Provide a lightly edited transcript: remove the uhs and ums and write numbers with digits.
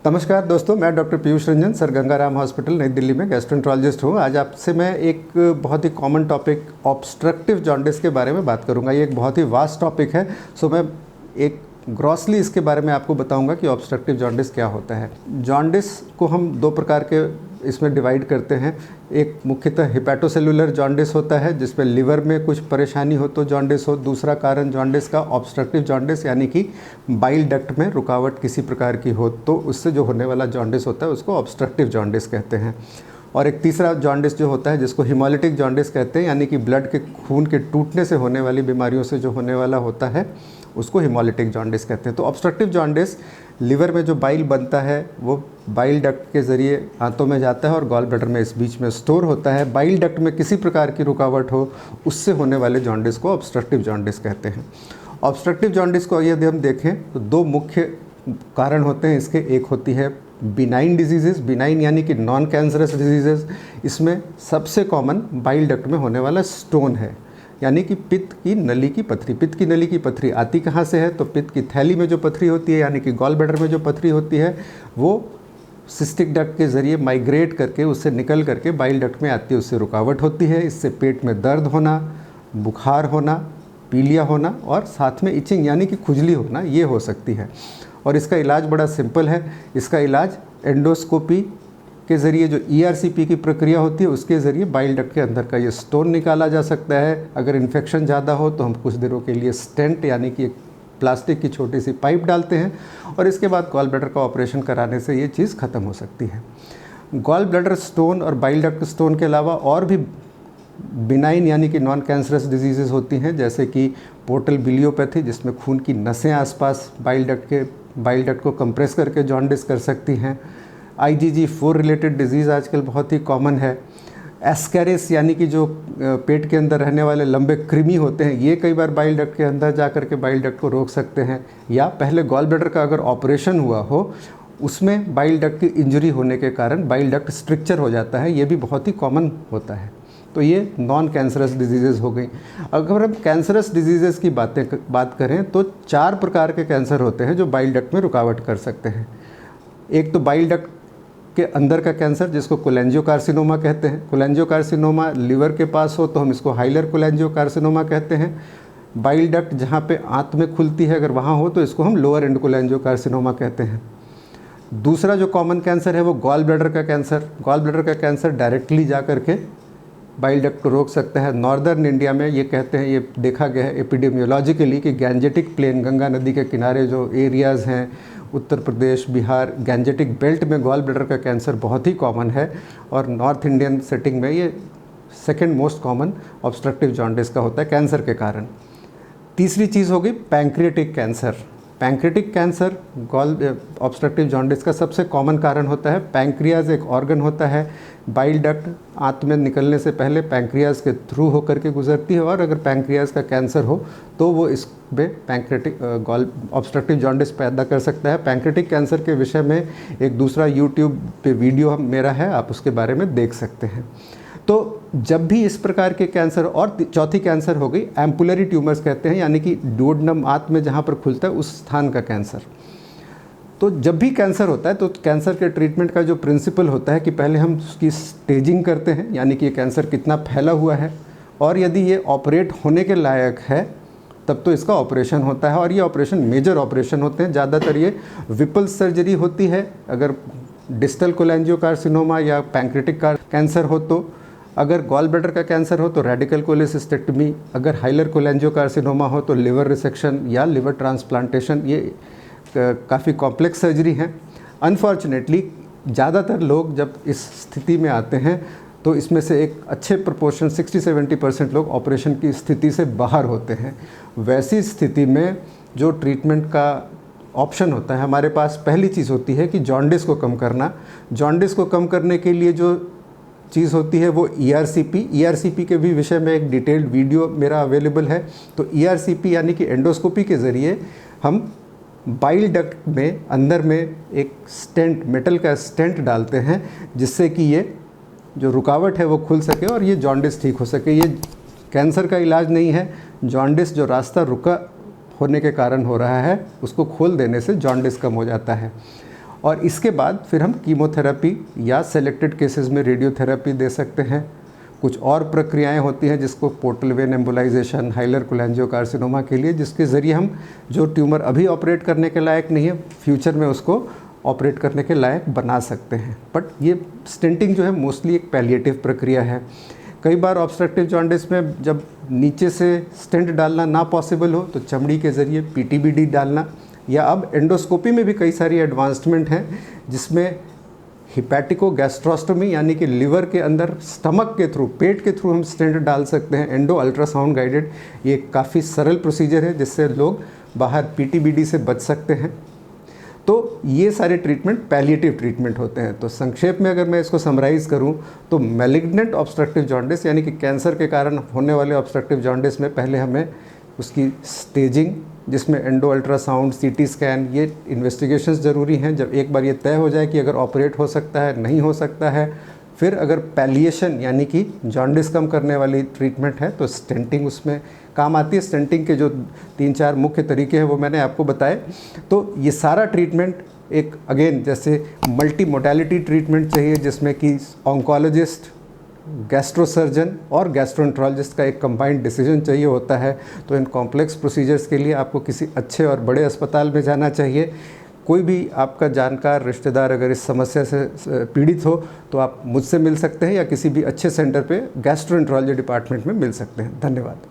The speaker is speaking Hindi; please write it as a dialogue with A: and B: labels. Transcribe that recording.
A: नमस्कार दोस्तों, मैं doctor Piyush Ranjan, sir Gangaram hospital नई दिल्ली में गैस्ट्रोएंटरोलॉजिस्ट हूँ। आज आपसे मैं एक बहुत ही कॉमन टॉपिक ऑब्स्ट्रक्टिव जॉन्डिस के बारे में बात करूँगा। ये एक बहुत ही वास्ट टॉपिक है, सो मैं एक ग्रॉसली इसके बारे में आपको बताऊंगा कि ऑब्स्ट्रक्टिव जॉन्डिस क्या होता है। जॉन्डिस को हम दो प्रकार के इसमें डिवाइड करते हैं। एक मुख्यतः हिपैटोसेलुलर जॉन्डिस होता है जिसमें लिवर में कुछ परेशानी हो तो जॉन्डिस हो। दूसरा कारण जॉन्डिस का ऑब्स्ट्रक्टिव जॉन्डिस यानी कि बाइल डक्ट में रुकावट किसी प्रकार की हो तो उससे जो होने वाला जॉन्डिस होता है उसको ऑब्स्ट्रक्टिव जॉन्डिस कहते हैं। और एक तीसरा जॉन्डिस जो होता है जिसको हिमोलिटिक जॉन्डिस कहते हैं, यानी कि ब्लड के खून के टूटने से होने वाली बीमारियों से जो होने वाला होता है उसको हिमोलिटिक जॉन्डिस कहते हैं। तो ऑब्स्ट्रक्टिव जॉन्डिस लिवर में जो बाइल बनता है वो बाइल डक्ट के ज़रिए आंतों में जाता है और गॉल ब्लैडर में इस बीच में स्टोर होता है। बाइल डक्ट में किसी प्रकार की रुकावट हो उससे होने वाले जॉन्डिस को ऑब्स्ट्रक्टिव जॉन्डिस कहते हैं। ऑब्स्ट्रक्टिव जॉन्डिस को यदि हम देखें तो दो मुख्य कारण होते हैं इसके। एक होती है बिनाइन डिजीज़, बिनाइन यानी कि नॉन कैंसरस डिजीज़। इसमें सबसे कॉमन बाइल डक्ट में होने वाला स्टोन है, यानी कि पित्त की नली की पथरी। पित्त की नली की पथरी आती कहाँ से है? तो पित्त की थैली में जो पथरी होती है यानी कि गॉल ब्लैडर में जो पथरी होती है वो सिस्टिक डक्ट के ज़रिए माइग्रेट करके उससे निकल करके बाइल डक्ट में आती है, उससे रुकावट होती है। इससे पेट में दर्द होना, बुखार होना, पीलिया होना और साथ में इचिंग यानी कि खुजली होना ये हो सकती है। और इसका इलाज बड़ा सिंपल है। इसका इलाज एंडोस्कोपी के ज़रिए जो ERCP की प्रक्रिया होती है उसके ज़रिए बाइल डक्ट के अंदर का ये स्टोन निकाला जा सकता है। अगर इन्फेक्शन ज़्यादा हो तो हम कुछ दिनों के लिए स्टेंट यानी कि एक प्लास्टिक की छोटी सी पाइप डालते हैं और इसके बाद गॉल ब्लैडर का ऑपरेशन कराने से ये चीज़ ख़त्म हो सकती है। गॉल ब्लैडर स्टोन और बाइल डक्ट स्टोन के अलावा और भी बिनाइन यानी कि नॉन कैंसरस डिजीज़ होती हैं, जैसे कि पोर्टल बिलियोपैथी जिसमें खून की नसें आसपास बाइल डक्ट को कंप्रेस करके जॉन्डिस कर सकती हैं। IgG4 रिलेटेड डिजीज़ आजकल बहुत ही कॉमन है। एस्कैरिस यानी कि जो पेट के अंदर रहने वाले लंबे कृमि होते हैं ये कई बार बाइल डक्ट के अंदर जा कर के बाइल डक्ट को रोक सकते हैं। या पहले गॉल ब्लैडर का अगर ऑपरेशन हुआ हो उसमें बाइल डक्ट की इंजरी होने के कारण बाइल डक्ट स्ट्रक्चर हो जाता है, ये भी बहुत ही कॉमन होता है। तो ये नॉन कैंसरस डिजीज़ हो गई। अगर हम कैंसरस डिजीज़ की बात करें तो 4 प्रकार के कैंसर होते हैं जो बाइल डक्ट में रुकावट कर सकते हैं। एक तो बाइल डक्ट के अंदर का कैंसर जिसको कोलेंजियोकार्सिनोमा कहते हैं। कोलेंजियोकार्सिनोमा लिवर के पास हो तो हम इसको हाइलर कोलेंजियोकार्सिनोमा कहते हैं। बाइल डक्ट जहाँ पे आंत में खुलती है अगर वहाँ हो तो इसको हम लोअर एंड कोलेंजियोकार्सिनोमा कहते हैं। दूसरा जो कॉमन कैंसर है वो गॉल ब्लैडर का कैंसर। गॉल ब्लैडर का कैंसर डायरेक्टली जा करके बाइल डक्ट को रोक सकता है। नॉर्दर्न इंडिया में ये कहते हैं, ये देखा गया है एपिडेमियोलॉजिकली कि गैंजेटिक प्लेन, गंगा नदी के किनारे जो एरियाज़ हैं उत्तर प्रदेश, बिहार, गैंजेटिक बेल्ट में गॉल ब्लैडर का कैंसर बहुत ही कॉमन है। और नॉर्थ इंडियन सेटिंग में ये second most common obstructive jaundice का होता है कैंसर के कारण। तीसरी चीज़ हो गई pancreatic cancer. Pancreatic cancer obstructive jaundice का सबसे कॉमन कारण होता है। पैंक्रियाज एक ऑर्गन होता है, बाइल डक्ट आंत में निकलने से पहले पैंक्रियाज के थ्रू होकर के गुजरती है और अगर पैंक्रियाज का कैंसर हो तो वो इसमें पैंक्रियाटिक ऑब्स्ट्रक्टिव जॉन्डिस पैदा कर सकता है। पैंक्रियाटिक कैंसर के विषय में एक दूसरा यूट्यूब पे वीडियो मेरा है, आप उसके बारे में देख सकते हैं। तो जब भी इस प्रकार के कैंसर, और चौथी कैंसर हो गई एम्पुलरी ट्यूमर्स कहते हैं, यानी कि डुओडेनम आंत में जहाँ पर खुलता है उस स्थान का कैंसर। तो जब भी कैंसर होता है तो कैंसर के ट्रीटमेंट का जो प्रिंसिपल होता है कि पहले हम उसकी स्टेजिंग करते हैं, यानी कि ये कैंसर कितना फैला हुआ है और यदि ये ऑपरेट होने के लायक है तब तो इसका ऑपरेशन होता है। और ये ऑपरेशन मेजर ऑपरेशन होते हैं, ज़्यादातर ये विपल सर्जरी होती है अगर डिस्टल कोलेंजियोकार्सिनोमा या पैंक्रियाटिक कैंसर हो तो। अगर गॉल ब्लैडर का कैंसर हो तो रेडिकल कोलेसिस्टेक्टमी, अगर हाइलर कोलेंजियोकार्सिनोमा हो तो लिवर रिसेक्शन या लिवर ट्रांसप्लांटेशन। ये काफ़ी कॉम्प्लेक्स सर्जरी हैं। अनफॉर्चुनेटली ज़्यादातर लोग जब इस स्थिति में आते हैं तो इसमें से एक अच्छे प्रोपोर्शन 60-70% लोग ऑपरेशन की स्थिति से बाहर होते हैं। वैसी स्थिति में जो ट्रीटमेंट का ऑप्शन होता है हमारे पास, पहली चीज़ होती है कि जॉन्डिस को कम करना। जॉन्डिस को कम करने के लिए जो चीज़ होती है वो ERCP के भी विषय में एक डिटेल्ड वीडियो मेरा अवेलेबल है। तो ERCP यानी कि एंडोस्कोपी के ज़रिए हम बाइल डक्ट में अंदर में एक स्टेंट, मेटल का स्टेंट डालते हैं जिससे कि ये जो रुकावट है वो खुल सके और ये जॉन्डिस ठीक हो सके। ये कैंसर का इलाज नहीं है, जॉन्डिस जो रास्ता रुका होने के कारण हो रहा है उसको खोल देने से जॉन्डिस कम हो जाता है। और इसके बाद फिर हम कीमोथेरेपी या सेलेक्टेड केसेस में रेडियोथेरेपी दे सकते हैं। कुछ और प्रक्रियाएं होती हैं जिसको पोर्टल वेन एम्बोलाइजेशन, हाइलर कोलेंजियोकार्सिनोमा के लिए, जिसके ज़रिए हम जो ट्यूमर अभी ऑपरेट करने के लायक नहीं है, फ्यूचर में उसको ऑपरेट करने के लायक बना सकते हैं। बट ये स्टेंटिंग जो है मोस्टली एक पैलिएटिव प्रक्रिया है। कई बार ऑब्स्ट्रक्टिव जॉन्डिस में जब नीचे से स्टेंट डालना ना पॉसिबल हो तो चमड़ी के ज़रिए पीटीबीडी डालना, या अब एंडोस्कोपी में भी कई सारी एडवांसमेंट हैं जिसमें हिपैटिको गैस्ट्रोस्टोमी यानी कि लिवर के अंदर स्टमक के थ्रू, पेट के थ्रू हम स्टेंट डाल सकते हैं, एंडो अल्ट्रासाउंड गाइडेड। ये काफ़ी सरल प्रोसीजर है जिससे लोग बाहर पीटीबीडी से बच सकते हैं। तो ये सारे ट्रीटमेंट पैलिएटिव ट्रीटमेंट होते हैं। तो संक्षेप में अगर मैं इसको समराइज़ करूं तो मैलिग्नेंट ऑब्स्ट्रक्टिव जॉन्डिस यानी कि कैंसर के कारण होने वाले ऑब्स्ट्रक्टिव जॉन्डिस में पहले हमें उसकी स्टेजिंग, जिसमें एंडो अल्ट्रासाउंड, सीटी स्कैन, ये इन्वेस्टिगेशंस ज़रूरी हैं। जब एक बार ये तय हो जाए कि अगर ऑपरेट हो सकता है, नहीं हो सकता है, फिर अगर पैलिएशन यानी कि जॉन्डिस कम करने वाली ट्रीटमेंट है तो स्टेंटिंग उसमें काम आती है। स्टेंटिंग के जो 3-4 मुख्य तरीके हैं वो मैंने आपको बताए। तो ये सारा ट्रीटमेंट एक अगेन जैसे मल्टी मोडालिटी ट्रीटमेंट चाहिए जिसमें कि ऑन्कोलॉजिस्ट, गैस्ट्रोसर्जन और गैस्ट्रोएंटरोलॉजिस्ट का एक कंबाइंड डिसीजन चाहिए होता है। तो इन कॉम्प्लेक्स प्रोसीजर्स के लिए आपको किसी अच्छे और बड़े अस्पताल में जाना चाहिए। कोई भी आपका जानकार रिश्तेदार अगर इस समस्या से पीड़ित हो तो आप मुझसे मिल सकते हैं या किसी भी अच्छे सेंटर पे गैस्ट्रोएंटरोलॉजी डिपार्टमेंट में मिल सकते हैं। धन्यवाद।